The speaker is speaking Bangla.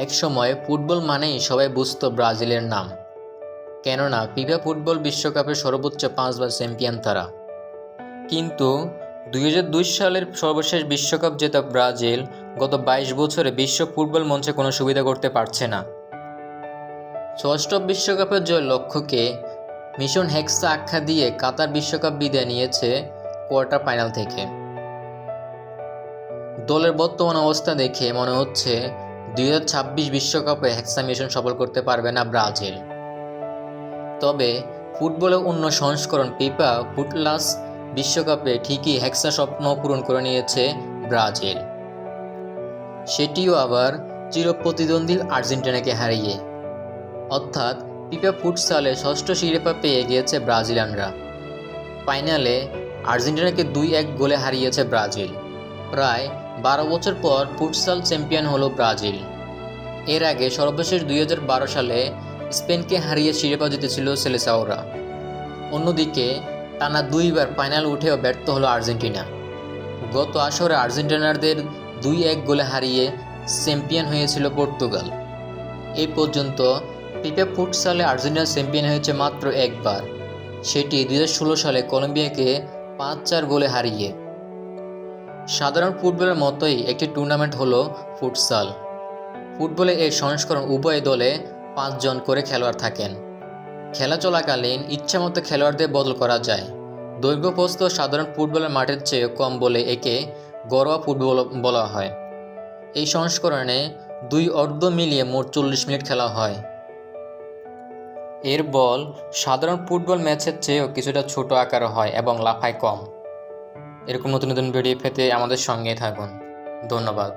একসময় ফুটবল মানেই সবাই বুঝতো ব্রাজিলের নাম, কেননা ফিফা ফুটবল বিশ্বকাপের সর্বোচ্চ 5বার চ্যাম্পিয়ন তারা। কিন্তু 2002 সালের সর্বশেষ বিশ্বকাপ জেতা ব্রাজিল গত 22 বছরে বিশ্ব ফুটবল মঞ্চে কোনো সুবিধা করতে পারছে না। ষষ্ঠ বিশ্বকাপের জয়ের লক্ষ্যকে মিশন হেক্সা আখ্যা দিয়ে কাতার বিশ্বকাপ বিদায় নিয়েছে কোয়ার্টার ফাইনাল থেকে। দলের বর্তমান অবস্থা দেখে মনে হচ্ছে 2026 বিশ্বকাপে হেক্সা মিশন সফল করতে পারবে না ব্রাজিল। তবে ফুটবলের অন্য সংস্করণ ফিফা ফুটলাস বিশ্বকাপে ঠিকই হেক্সা স্বপ্ন পূরণ করে নিয়েছে ব্রাজিল, সেটিও আবার চিরপ্রতিদ্বন্দ্বী আর্জেন্টিনাকে হারিয়ে। অর্থাৎ ফিফা ফুটসালে ষষ্ঠ শিরোপা পেয়ে গিয়েছে ব্রাজিলিয়ানরা। ফাইনালে আর্জেন্টিনাকে 2-1 গোলে হারিয়েছে ব্রাজিল। প্রায় 12 বছর পর ফুটসাল চ্যাম্পিয়ন হলো ব্রাজিল। এর আগে সর্বশেষ 2012 সালে স্পেনকে হারিয়ে শিরোপা জিতেছিল সেলেসাওরা। অন্যদিকে টানা 2বার ফাইনাল উঠেও ব্যর্থ হলো আর্জেন্টিনা। গত আসরে আর্জেন্টিনারদের 2-1 গোলে হারিয়ে চ্যাম্পিয়ন হয়েছিল পর্তুগাল। এই পর্যন্ত ফিফা ফুটসালে আর্জেন্টিনা চ্যাম্পিয়ন হয়েছে মাত্র একবার, সেটি 2016 সালে কলম্বিয়াকে 5-4 গোলে হারিয়ে। সাধারণ ফুটবলের মতোই একটি টুর্নামেন্ট হলো ফুটসাল। ফুটবলে এই সংস্করণ উভয় দলে 5 জন করে খেলোয়াড় থাকেন। খেলা চলাকালীন ইচ্ছামতো খেলোয়াড়দের বদল করা যায়। দৈর্ঘ্যপ্রস্থ সাধারণ ফুটবলের মাঠের চেয়ে কম বলে একে ঘরোয়া ফুটবল বলা হয়। এই সংস্করণে 2 অর্ধ মিলিয়ে মোট 40 মিনিট খেলা হয়। এর বল সাধারণ ফুটবল ম্যাচের চেয়েও কিছুটা ছোট আকার হয় এবং লাফায় কম। এরকম নতুন নতুন ভিডিও পেতে আমাদের সঙ্গে থাকুন। ধন্যবাদ।